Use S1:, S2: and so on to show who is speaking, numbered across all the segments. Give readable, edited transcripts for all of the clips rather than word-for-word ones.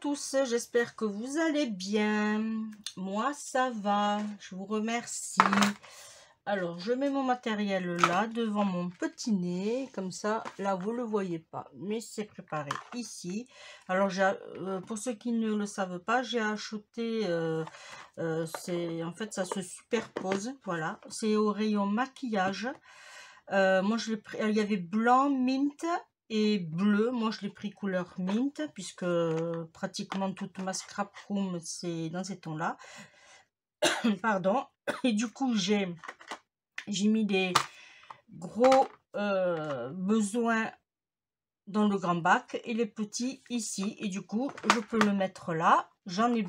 S1: tous, j'espère que vous allez bien. Moi, ça va, je vous remercie. Alors, je mets mon matériel là, devant mon petit nez, comme ça, là, vous ne le voyez pas, mais c'est préparé ici. Alors, pour ceux qui ne le savent pas, j'ai acheté, en fait, ça se superpose, voilà. C'est au rayon maquillage. Moi, je l'ai pris, il y avait blanc, mint et bleu. Moi, je l'ai pris couleur mint, puisque pratiquement toute ma scrap room, c'est dans ces tons-là. Pardon. Et du coup, j'ai mis des gros besoins dans le grand bac et les petits ici. Et du coup, je peux le mettre là. J'en ai...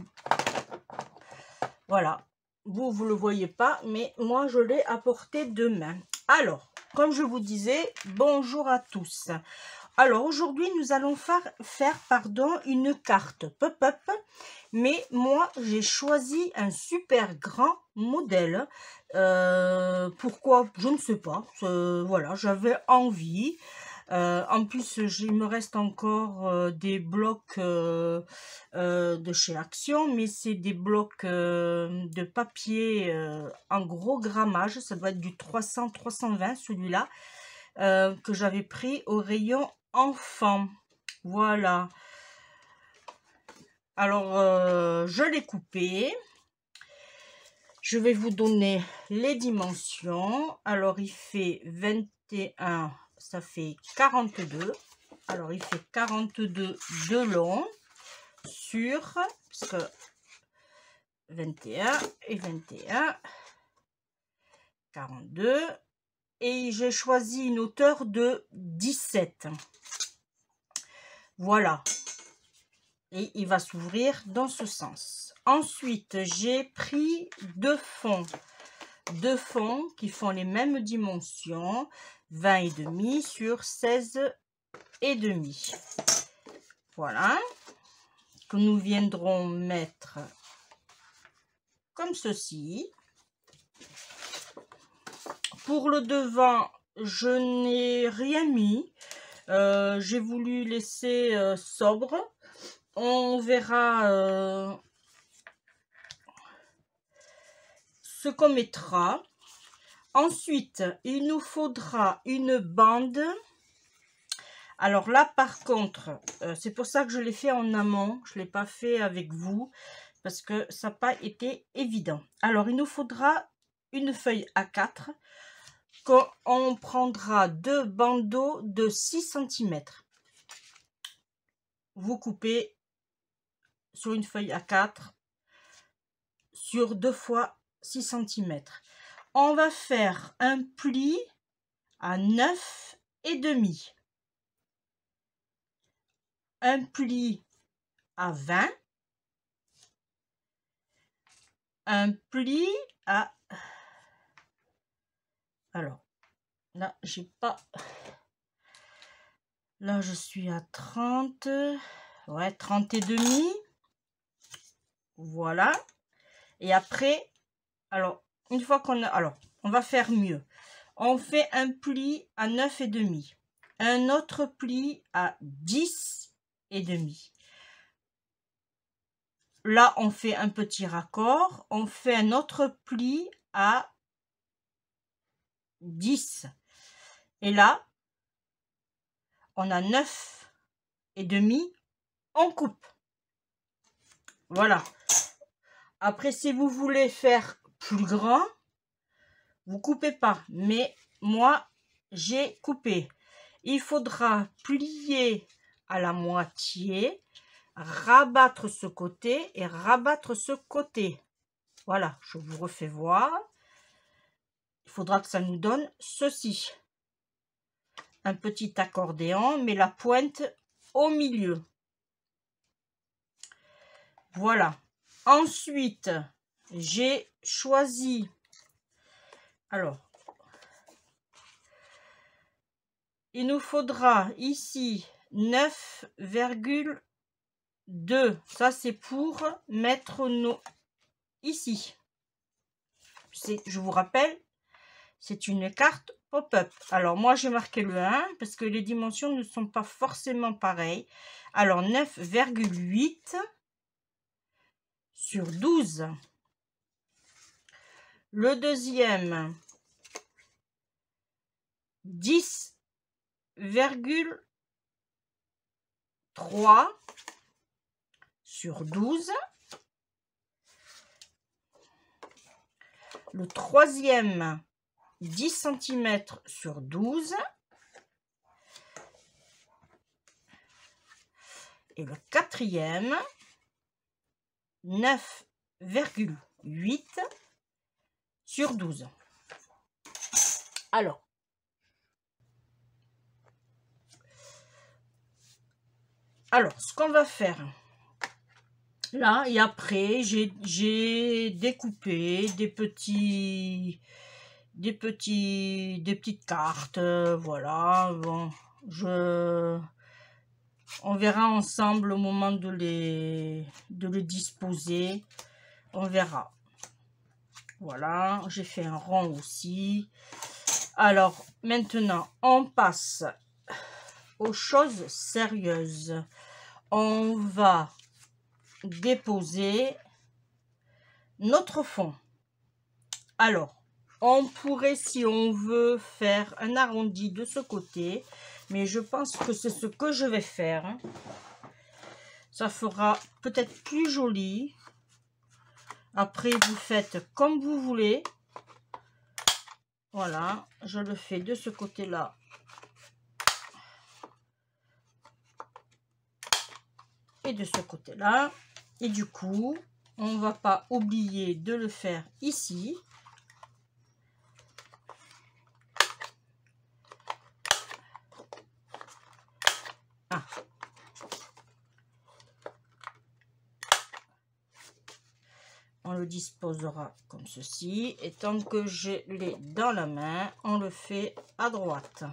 S1: Voilà. Vous le voyez pas, mais moi, je l'ai à portée de main. Alors, comme je vous disais, bonjour à tous. Alors, aujourd'hui, nous allons faire une carte pop-up. Mais moi, j'ai choisi un super grand modèle. Pourquoi? Je ne sais pas. Voilà, j'avais envie. En plus, il me reste encore des blocs de chez Action, mais c'est des blocs de papier en gros grammage. Ça doit être du 300-320 celui-là, que j'avais pris au rayon enfant. Voilà. Alors, je l'ai coupé. Je vais vous donner les dimensions. Alors, il fait 21, ça fait 42. Alors, il fait 42 de long sur, parce que 21 et 21, 42. Et j'ai choisi une hauteur de 17. Voilà. Et il va s'ouvrir dans ce sens. Ensuite, j'ai pris deux fonds qui font les mêmes dimensions, 20,5 sur 16,5. Voilà, que nous viendrons mettre comme ceci. Pour le devant, je n'ai rien mis. J'ai voulu laisser sobre. On verra ce qu'on mettra. Ensuite, il nous faudra une bande. Alors là, par contre, c'est pour ça que je l'ai fait en amont. Je ne l'ai pas fait avec vous parce que ça n'a pas été évident. Alors, il nous faudra une feuille A4 qu'on prendra deux bandeaux de 6 cm. Vous coupez sur une feuille A4 sur 2 fois 6 cm. On va faire un pli à 9,5, un pli à 20, un pli à... Alors, là, j'ai pas... Là, je suis à 30, ouais, 30,5. Voilà. Et après, alors, une fois qu'on a... Alors, on va faire mieux. On fait un pli à 9,5. Un autre pli à 10,5. Là, on fait un petit raccord. On fait un autre pli à 10. Et là, on a 9,5. On coupe. Voilà. Après, si vous voulez faire plus grand, vous coupez pas. Mais moi, j'ai coupé. Il faudra plier à la moitié, rabattre ce côté et rabattre ce côté. Voilà, je vous refais voir. Il faudra que ça nous donne ceci. Un petit accordéon, mais la pointe au milieu. Voilà. Ensuite, j'ai choisi... Alors, il nous faudra ici 9,2. Ça, c'est pour mettre nos... Ici. Je vous rappelle, c'est une carte pop-up. Alors, moi, j'ai marqué le 1 parce que les dimensions ne sont pas forcément pareilles. Alors, 9,8 sur 12. Le deuxième, 10,3 sur 12. Le troisième, 10 cm sur 12. Et le quatrième, 9,8 sur 12. Alors, ce qu'on va faire là, et après, j'ai découpé des petites cartes, voilà. Bon, on verra ensemble au moment de le disposer, on verra. Voilà, j'ai fait un rond aussi. Alors, maintenant, on passe aux choses sérieuses. On va déposer notre fond. Alors, on pourrait, si on veut, faire un arrondi de ce côté, mais je pense que c'est ce que je vais faire. Ça fera peut-être plus joli. Après, vous faites comme vous voulez. Voilà, je le fais de ce côté-là. Et de ce côté-là. Et du coup, on ne va pas oublier de le faire ici. Ah. On le disposera comme ceci. Et tant que je l'ai dans la main, on le fait à droite.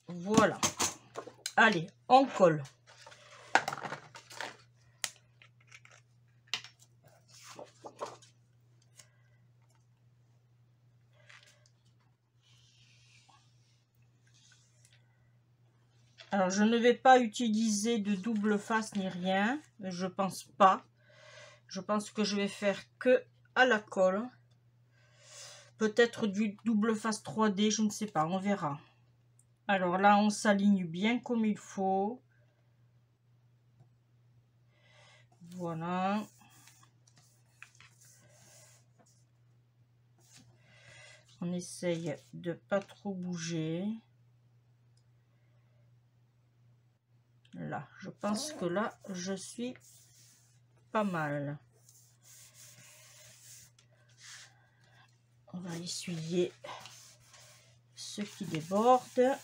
S1: Voilà. Allez, on colle. Alors, je ne vais pas utiliser de double face ni rien. Je pense pas. Je pense que je vais faire que à la colle. Peut-être du double face 3D, je ne sais pas, on verra. Alors là, on s'aligne bien comme il faut. Voilà. On essaye de pas trop bouger. Là, je pense que là, je suis pas mal. On va essuyer ce qui déborde.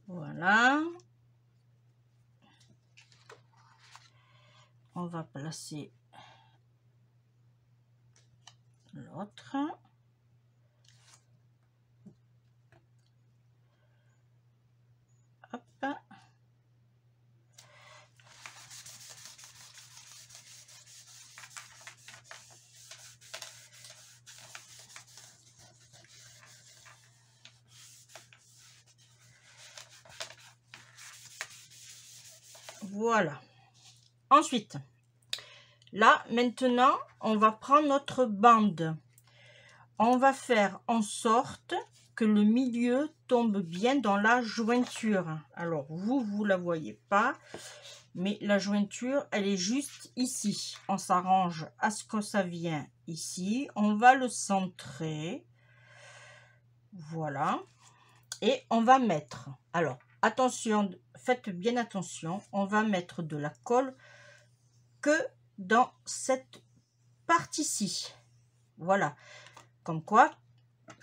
S1: Voilà. On va placer l'autre. Hop. Voilà. Ensuite, là, maintenant, on va prendre notre bande. On va faire en sorte que le milieu tombe bien dans la jointure. Alors, vous la voyez pas, mais la jointure, elle est juste ici. On s'arrange à ce que ça vient ici. On va le centrer. Voilà. Et on va mettre, alors, attention, faites bien attention, on va mettre de la colle que dans cette partie-ci. Voilà. Comme quoi,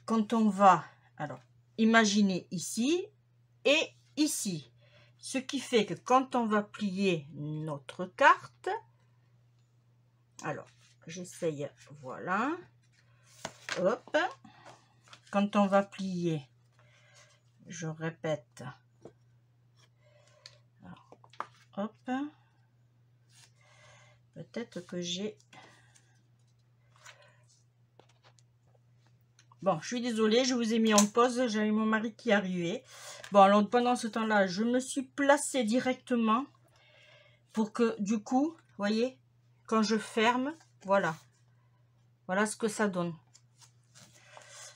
S1: quand on va, alors, imaginez ici et ici. Ce qui fait que quand on va plier notre carte, alors, j'essaye, voilà. Hop. Quand on va plier, je répète. Alors, hop. Peut-être que j'ai... Bon, je suis désolée, je vous ai mis en pause, j'avais mon mari qui arrivait. Bon, alors pendant ce temps-là, je me suis placée directement pour que, du coup, vous voyez, quand je ferme, voilà. Voilà ce que ça donne.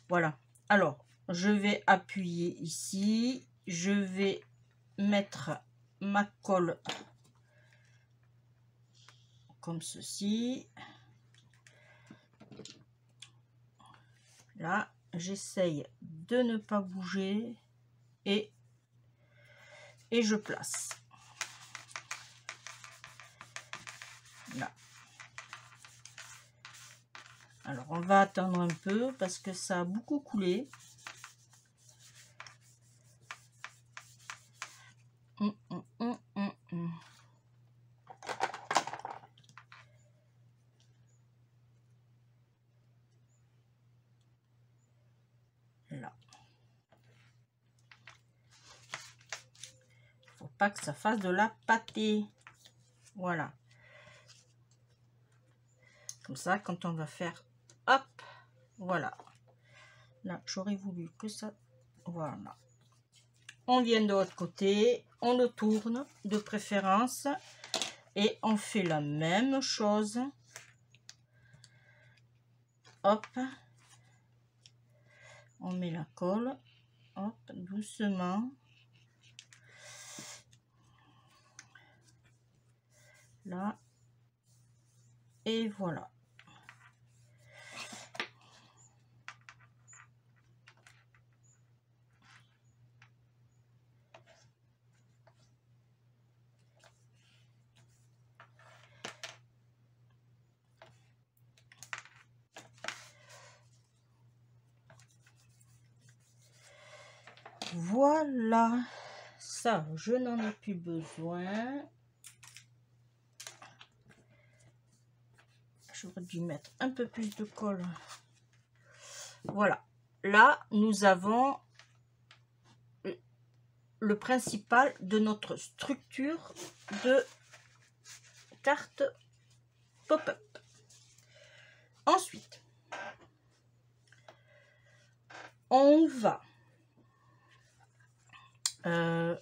S1: Voilà. Alors, je vais appuyer ici. Je vais mettre ma colle comme ceci. Là, j'essaye de ne pas bouger et je place. Là. Alors, on va attendre un peu parce que ça a beaucoup coulé. Là. Faut pas que ça fasse de la pâtée. Voilà. Comme ça, quand on va faire, hop, voilà. Là, j'aurais voulu que ça, voilà. On vient de l'autre côté, on le tourne de préférence et on fait la même chose. Hop, on met la colle, hop, doucement. Là, et voilà. Voilà, ça, je n'en ai plus besoin. J'aurais dû mettre un peu plus de colle. Voilà, là, nous avons le principal de notre structure de carte pop-up. Ensuite, on va...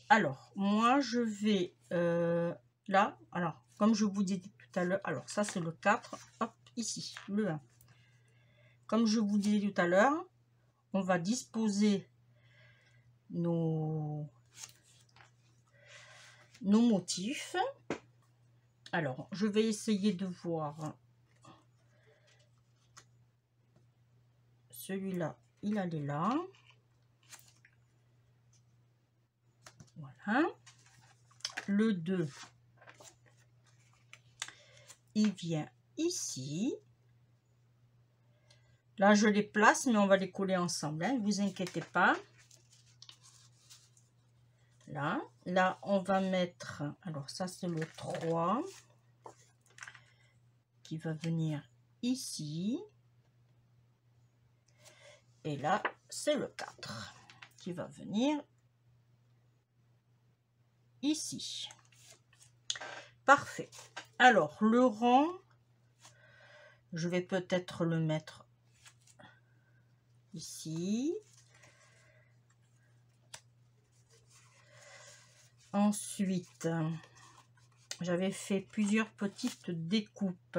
S1: alors, moi, je vais là, alors, comme je vous disais tout à l'heure, alors ça, c'est le 4, hop, ici, le 1. Comme je vous disais tout à l'heure, on va disposer nos motifs. Alors, je vais essayer de voir. Celui-là, il allait là. Voilà. Le 2, il vient ici. Là, je les place, mais on va les coller ensemble, hein, ne vous inquiétez pas. Là, là, on va mettre... Alors, ça, c'est le 3 qui va venir ici. Et là, c'est le 4 qui va venir ici. Parfait. Alors, le rang, je vais peut-être le mettre ici. Ensuite, j'avais fait plusieurs petites découpes.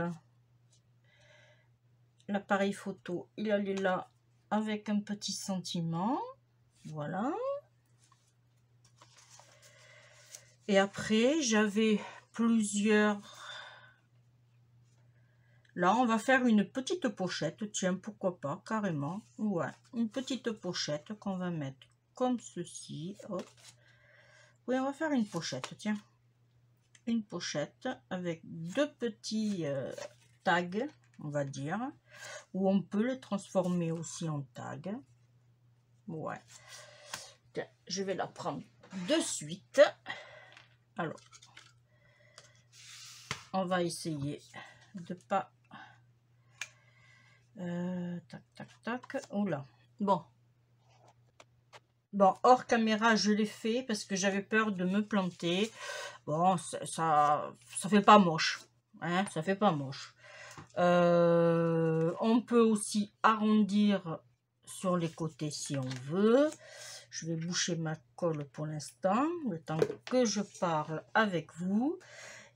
S1: L'appareil photo, il allait là avec un petit sentiment. Voilà. Et après, j'avais plusieurs... Là, on va faire une petite pochette. Tiens, pourquoi pas, carrément. Ouais, une petite pochette qu'on va mettre comme ceci. Hop. Oui, on va faire une pochette, tiens. Une pochette avec deux petits tags, on va dire. Ou on peut les transformer aussi en tag. Ouais. Tiens, je vais la prendre de suite. Alors, on va essayer de pas Tac, tac, tac. Oula. Bon. Bon, hors caméra, je l'ai fait parce que j'avais peur de me planter. Bon, ça fait pas moche. Hein, ça fait pas moche. On peut aussi arrondir sur les côtés si on veut. Je vais boucher ma colle pour l'instant, le temps que je parle avec vous.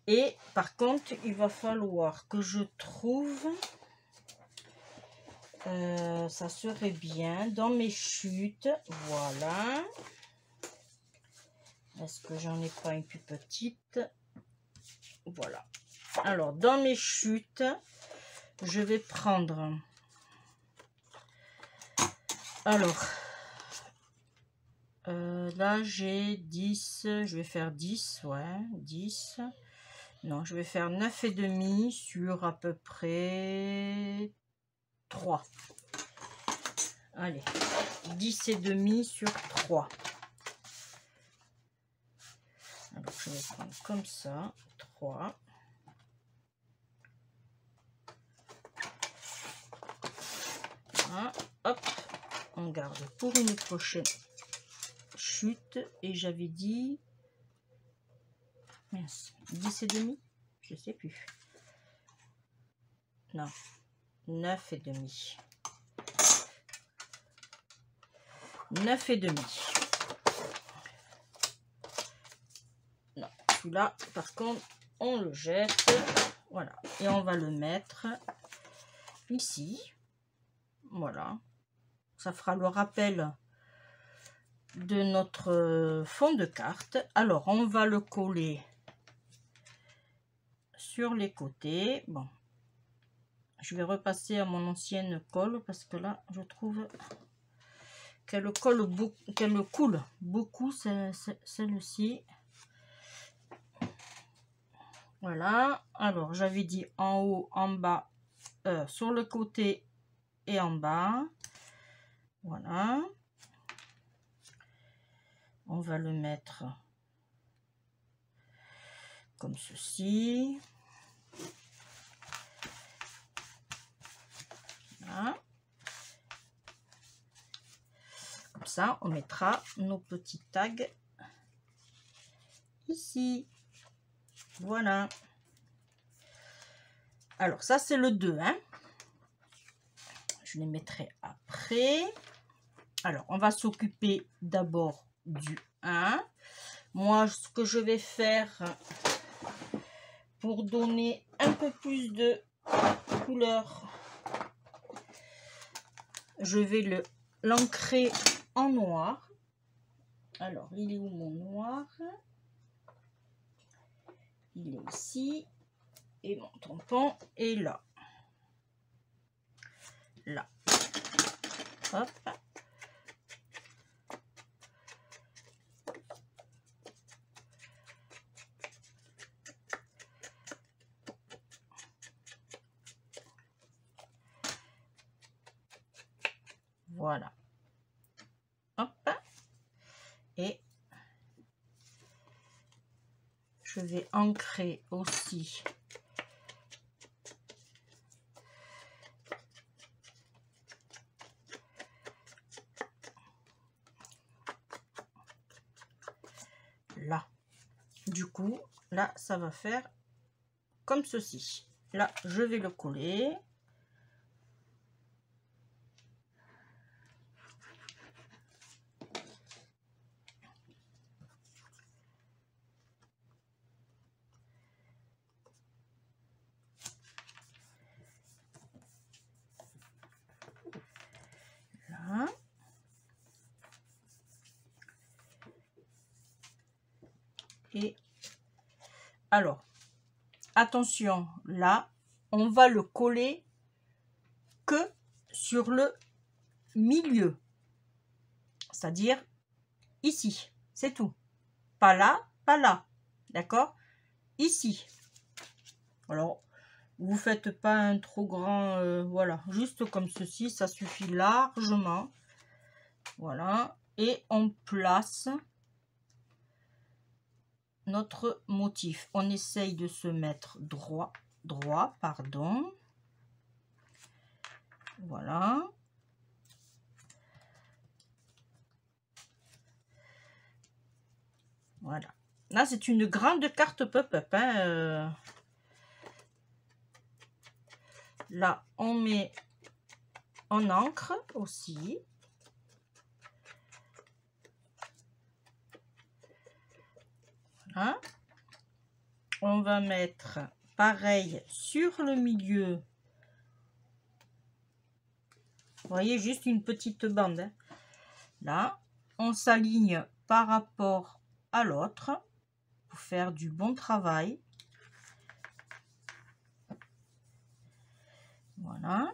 S1: Et par contre, il va falloir que je trouve... ça serait bien dans mes chutes. Voilà. Est-ce que j'en ai pas une plus petite? Voilà. Alors, dans mes chutes, je vais prendre... Alors, là, j'ai 10. Je vais faire 10, ouais, 10. Non, je vais faire 9,5 sur à peu près 3. Allez, 10,5 sur 3. Alors, je vais prendre comme ça, 3. Voilà, hop, on garde pour une prochaine chute. Et j'avais dit... Mince, 10,5? Je sais plus. Non, 9,5. 9,5. Non, celui-là, par contre, on le jette. Voilà. Et on va le mettre ici. Voilà. Ça fera le rappel de notre fond de carte. Alors, on va le coller sur les côtés. Bon. Je vais repasser à mon ancienne colle parce que là, je trouve qu'elle coule beaucoup, celle-ci. Voilà. Alors, j'avais dit en haut, en bas, sur le côté et en bas. Voilà. On va le mettre comme ceci. Voilà. Comme ça, on mettra nos petits tags ici. Voilà. Alors, ça, c'est le 2. Hein. Je les mettrai après. Alors, on va s'occuper d'abord du 1. Moi, ce que je vais faire pour donner un peu plus de couleur, je vais l'ancrer en noir. Alors, il est où mon noir? Il est ici. Et mon tampon est là. Là. Hop. Voilà. Hop. Et je vais ancrer aussi là. Du coup, là, ça va faire comme ceci. Là, je vais le coller. Là. Et alors, attention, là, on va le coller que sur le milieu. C'est-à-dire ici, c'est tout. Pas là, pas là. D'accord? Ici. Alors, vous faites pas un trop grand, voilà, juste comme ceci, ça suffit largement. Voilà, et on place notre motif. On essaye de se mettre droit, pardon. Voilà. Voilà. Là, c'est une grande carte pop-up. Hein. Là, on met en encre aussi. Voilà. On va mettre pareil sur le milieu. Vous voyez, juste une petite bande. Hein. Là, on s'aligne par rapport à l'autre pour faire du bon travail. Voilà.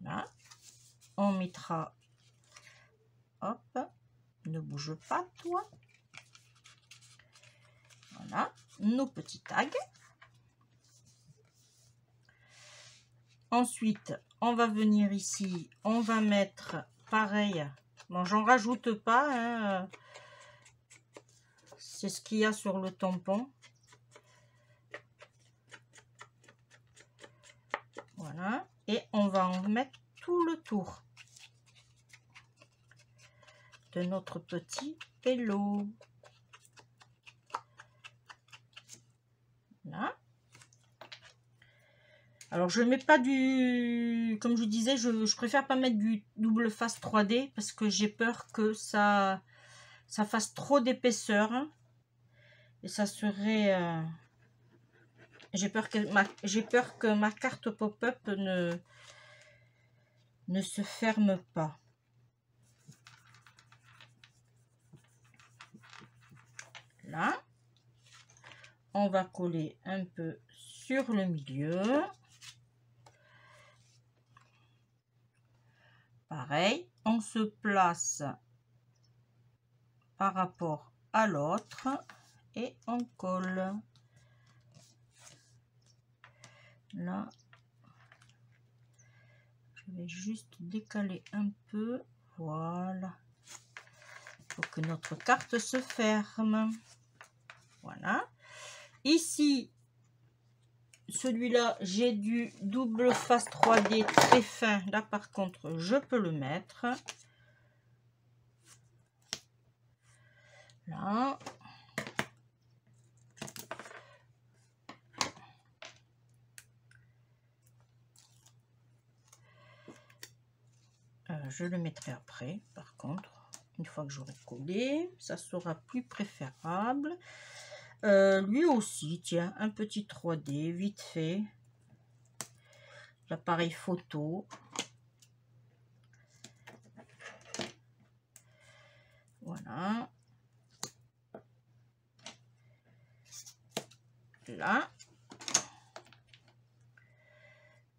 S1: Là, on mettra, hop, ne bouge pas toi. Voilà, nos petits tags. Ensuite, on va venir ici, on va mettre pareil. Bon, j'en rajoute pas, hein. C'est ce qu'il y a sur le tampon. Voilà, et on va en mettre tout le tour de notre petit hello. Là. Alors je mets pas du, comme je disais, je préfère pas mettre du double face 3D parce que j'ai peur que ça fasse trop d'épaisseur et ça serait j'ai peur que ma carte pop-up ne se ferme pas. Là, on va coller un peu sur le milieu. Pareil, on se place par rapport à l'autre et on colle. Là, je vais juste décaler un peu. Voilà. Pour que notre carte se ferme. Voilà. Ici, celui-là, j'ai du double face 3D très fin. Là, par contre, je peux le mettre. Là. Je le mettrai après, par contre. Une fois que j'aurai collé, ça sera plus préférable. Lui aussi, tiens, un petit 3D, vite fait. L'appareil photo. Voilà. Là.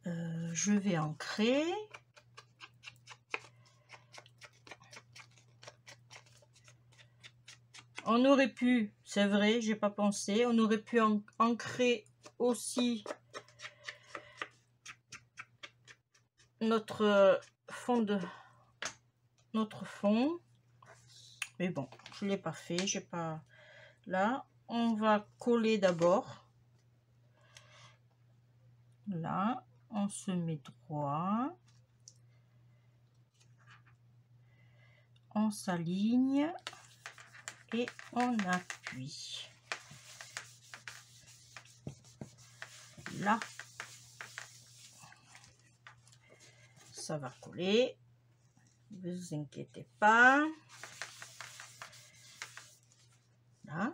S1: Je vais ancrer. On aurait pu, c'est vrai, j'ai pas pensé, on aurait pu ancrer aussi notre fond mais bon, je l'ai pas fait, j'ai pas. Là, on va coller d'abord. Là, on se met droit, on s'aligne et on appuie. Là, ça va coller, ne vous inquiétez pas. Là,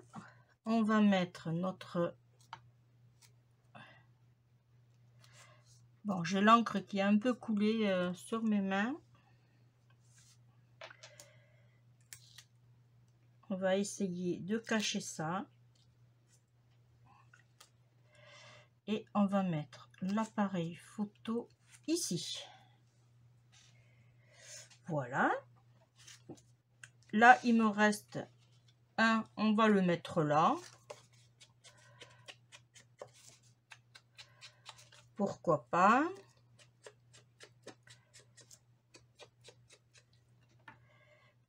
S1: on va mettre notre... Bon, j'ai l'encre qui a un peu coulé sur mes mains. On va essayer de cacher ça. Et on va mettre l'appareil photo ici. Voilà. Là, il me reste un, on va le mettre là. Pourquoi pas.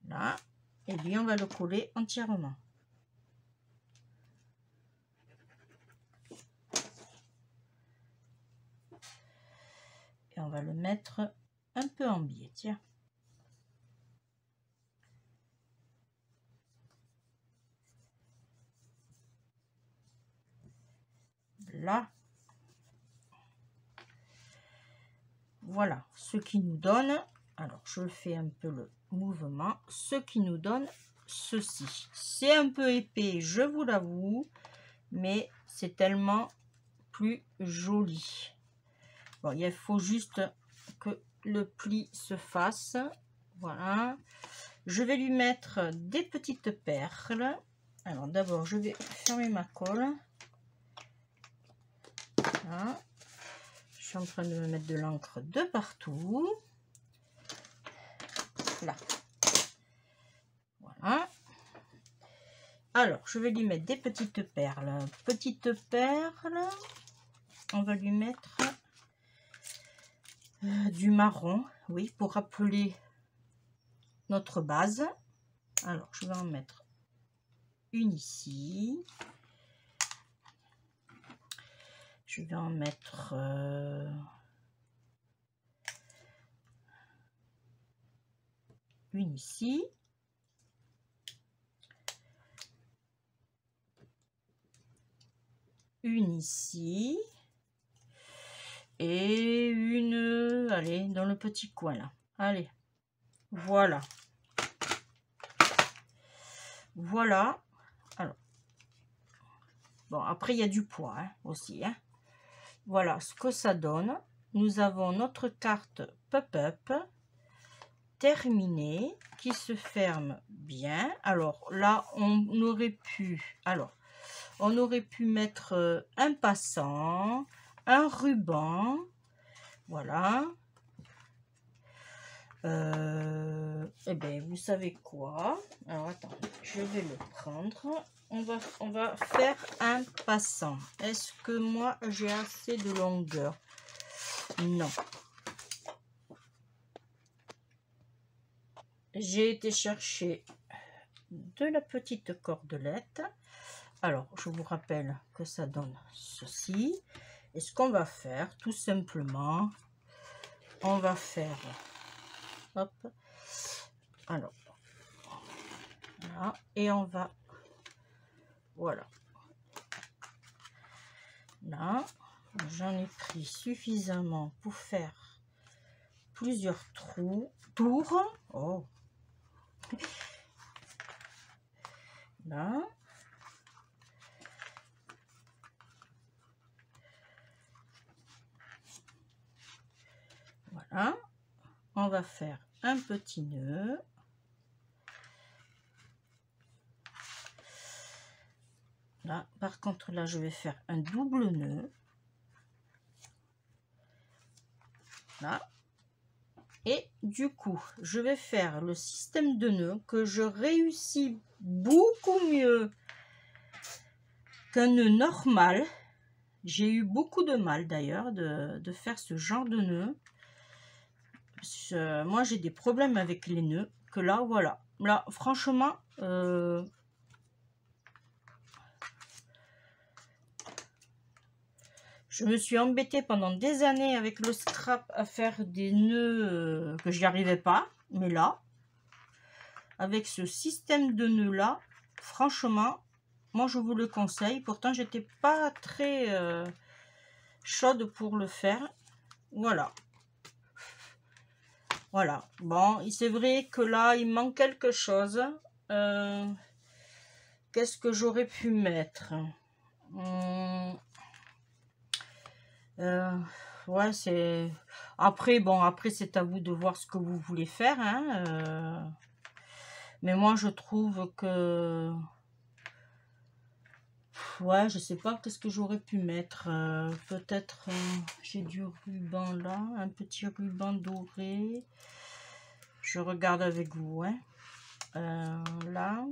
S1: Là. Et lui, on va le coller entièrement. on va le mettre un peu en biais, tiens. Là. Voilà ce qui nous donne, alors je fais un peu le mouvement, ce qui nous donne ceci. C'est un peu épais, je vous l'avoue, mais c'est tellement plus joli. Bon, il faut juste que le pli se fasse. Voilà. Je vais lui mettre des petites perles. Alors d'abord, je vais fermer ma colle. Voilà. Je suis en train de me mettre de l'encre de partout. Là. Voilà. Alors, je vais lui mettre des petites perles. Petites perles. On va lui mettre du marron, oui, pour rappeler notre base. Alors, je vais en mettre une ici. Je vais en mettre une ici. Une ici. Et une, allez, dans le petit coin là. Allez, voilà. Voilà. Alors, bon, après, il y a du poids hein, aussi. Hein. Voilà ce que ça donne. Nous avons notre carte pop-up terminée qui se ferme bien. Alors là, on aurait pu, mettre un passant, un ruban, voilà. Et bien, vous savez quoi? Alors attends, je vais le prendre. On va faire un passant. Est-ce que moi j'ai assez de longueur? Non. J'ai été chercher de la petite cordelette. Alors, je vous rappelle que ça donne ceci. Et ce qu'on va faire, tout simplement, on va faire, hop, alors, voilà, et on va, voilà, là, j'en ai pris suffisamment pour faire plusieurs tours, oh, là, voilà, on va faire un petit nœud. Là, par contre, là, je vais faire un double nœud. Là. Et du coup, je vais faire le système de nœuds que je réussis beaucoup mieux qu'un nœud normal. J'ai eu beaucoup de mal d'ailleurs de faire ce genre de nœud. Moi, j'ai des problèmes avec les nœuds. Que là, voilà. Là, franchement, je me suis embêtée pendant des années avec le scrap à faire des nœuds que j'y arrivais pas. Mais là, avec ce système de nœuds là, franchement, moi je vous le conseille. Pourtant, j'étais pas très chaude pour le faire. Voilà. Voilà. Bon, c'est vrai que là, il manque quelque chose. Qu'est-ce que j'aurais pu mettre? Ouais, c'est... Après, bon, après, c'est à vous de voir ce que vous voulez faire. Hein, mais moi, je trouve que... Ouais, je sais pas qu'est-ce que j'aurais pu mettre. Peut-être j'ai du ruban là, un petit ruban doré. Je regarde avec vous. Hein. Là,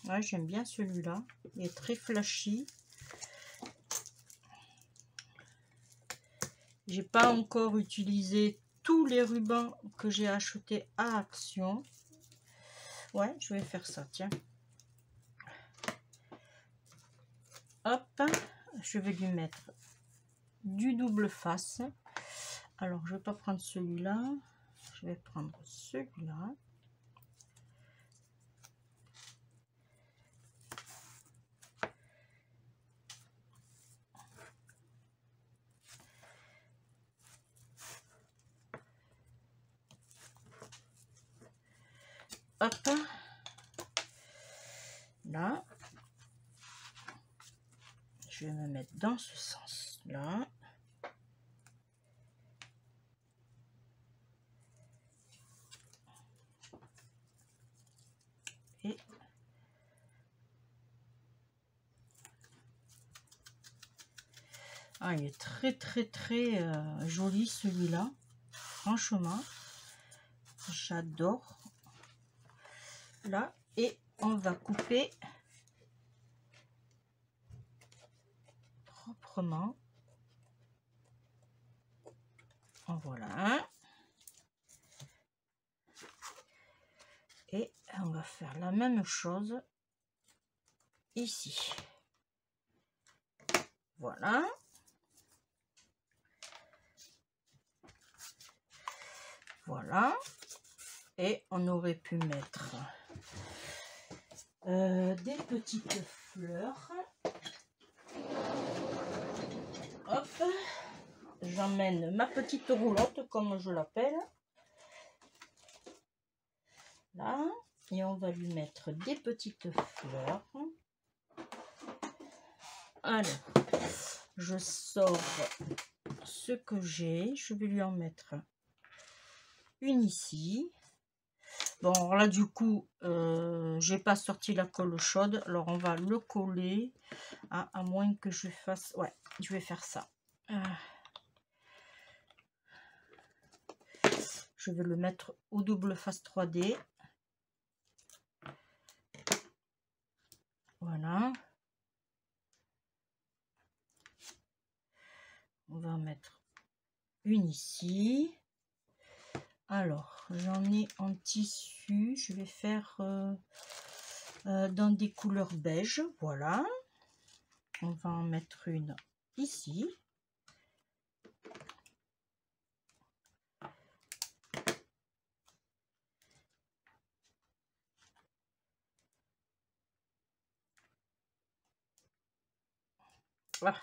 S1: ouais, j'aime bien celui-là. Il est très flashy. J'ai pas encore utilisé tous les rubans que j'ai achetés à Action. Ouais, je vais faire ça, tiens. Hop, je vais lui mettre du double face. Alors, je vais pas prendre celui-là. Je vais prendre celui-là. Hop. Là. Je vais me mettre dans ce sens-là. Et ah, il est très joli celui-là. Franchement, j'adore. Là, et on va couper proprement. En voilà un. Et on va faire la même chose ici. Voilà. Voilà. Et on aurait pu mettre des petites fleurs. Hop. J'emmène ma petite roulotte, comme je l'appelle. Là. Et on va lui mettre des petites fleurs. Alors, je sors ce que j'ai. Je vais lui en mettre une ici. Bon, alors là, du coup, j'ai pas sorti la colle chaude. Alors, on va le coller. À moins que je fasse... Ouais, je vais faire ça. Je vais le mettre au double face 3D. Voilà. On va en mettre une ici. Alors, j'en ai en tissu. Je vais faire dans des couleurs beige. Voilà. On va en mettre une ici. Ah.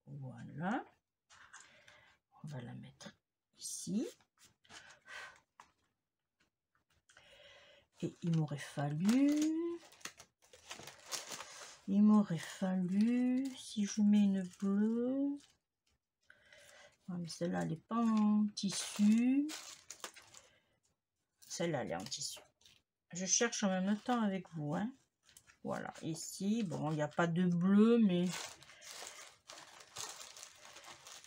S1: Voilà. On va la mettre ici. Et il m'aurait fallu, si je mets une bleue, mais celle-là, elle n'est pas en tissu. Celle-là, elle est en tissu. Je cherche en même temps avec vous. Hein. Voilà, ici, bon, il n'y a pas de bleu, mais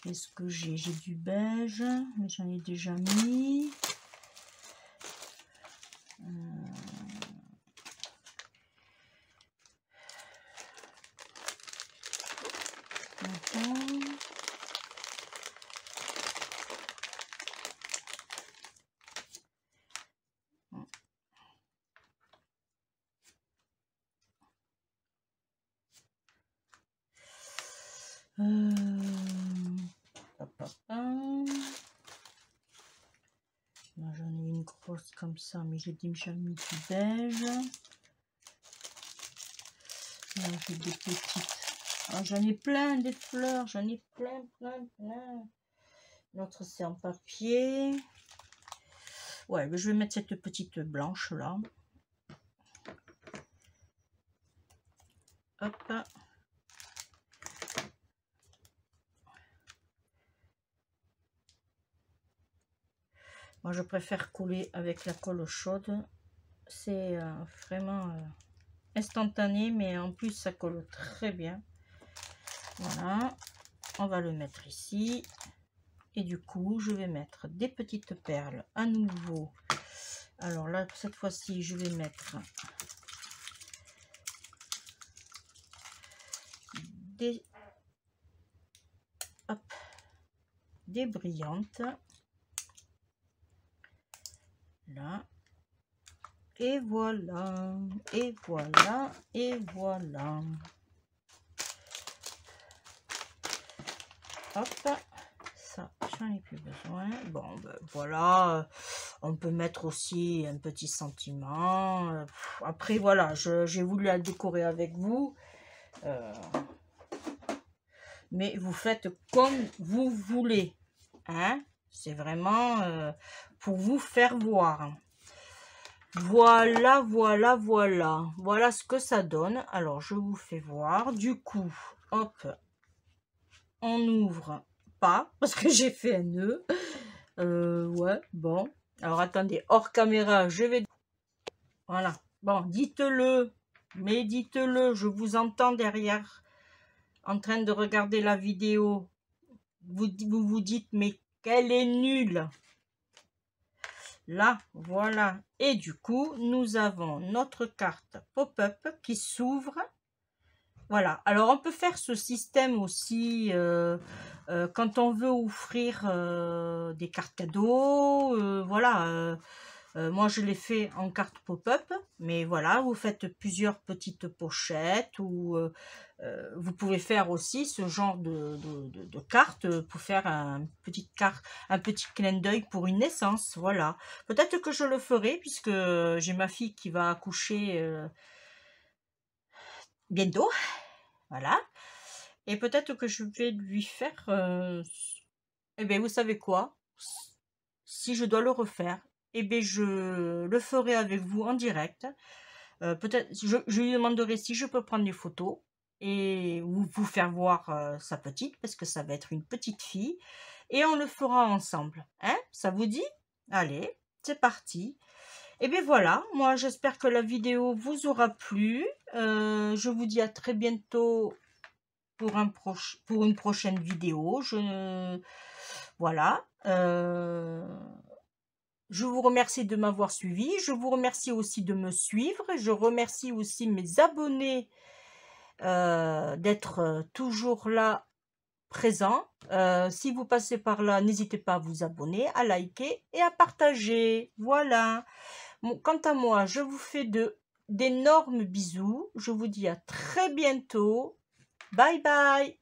S1: qu'est-ce que j'ai? J'ai du beige, mais j'en ai déjà mis. J'en ai une grosse comme ça, mais j'ai déjà mis du beige. Là, j'ai des petites. Ah, j'en ai plein des fleurs, j'en ai plein. L'autre, c'est en papier. Ouais, mais je vais mettre cette petite blanche là. Hop. Moi, je préfère coller avec la colle chaude. C'est vraiment instantané, mais en plus, ça colle très bien. Voilà. On va le mettre ici. Et du coup, je vais mettre des petites perles à nouveau. Alors là, cette fois-ci, je vais mettre des brillantes. Là. Et voilà. Et voilà. hop, ça, j'en ai plus besoin. Bon, ben voilà, on peut mettre aussi un petit sentiment. Après, voilà, j'ai voulu la décorer avec vous. Mais vous faites comme vous voulez. Hein? C'est vraiment pour vous faire voir. Voilà, voilà, voilà. Voilà ce que ça donne. Alors, je vous fais voir. Du coup, hop, on ouvre pas parce que j'ai fait un nœud. Ouais, bon. Alors, attendez, hors caméra, je vais... Voilà. Bon, dites-le. Mais dites-le, je vous entends derrière en train de regarder la vidéo. Vous vous dites, mais qu'elle est nulle. Là, voilà. Et du coup, nous avons notre carte pop-up qui s'ouvre. Voilà. Alors, on peut faire ce système aussi quand on veut offrir des cartes cadeaux. Voilà. Moi, je l'ai fait en carte pop-up. Mais voilà, vous faites plusieurs petites pochettes ou vous pouvez faire aussi ce genre de carte pour faire un petit clin d'œil pour une naissance. Voilà. Peut-être que je le ferai puisque j'ai ma fille qui va accoucher bientôt. Voilà. Et peut-être que je vais lui faire... eh bien, vous savez quoi? Si je dois le refaire, eh bien, je le ferai avec vous en direct. Peut-être, je lui demanderai si je peux prendre des photos et vous faire voir sa petite, parce que ça va être une petite fille. Et on le fera ensemble. Hein? Ça vous dit? Allez, c'est parti. Et bien voilà, moi j'espère que la vidéo vous aura plu. Je vous dis à très bientôt pour une prochaine vidéo. Voilà. Je vous remercie de m'avoir suivi. Je vous remercie aussi de me suivre. Je remercie aussi mes abonnés d'être toujours là, présents. Si vous passez par là, n'hésitez pas à vous abonner, à liker et à partager. Voilà. Bon, quant à moi, je vous fais d'énormes bisous. Je vous dis à très bientôt. Bye bye.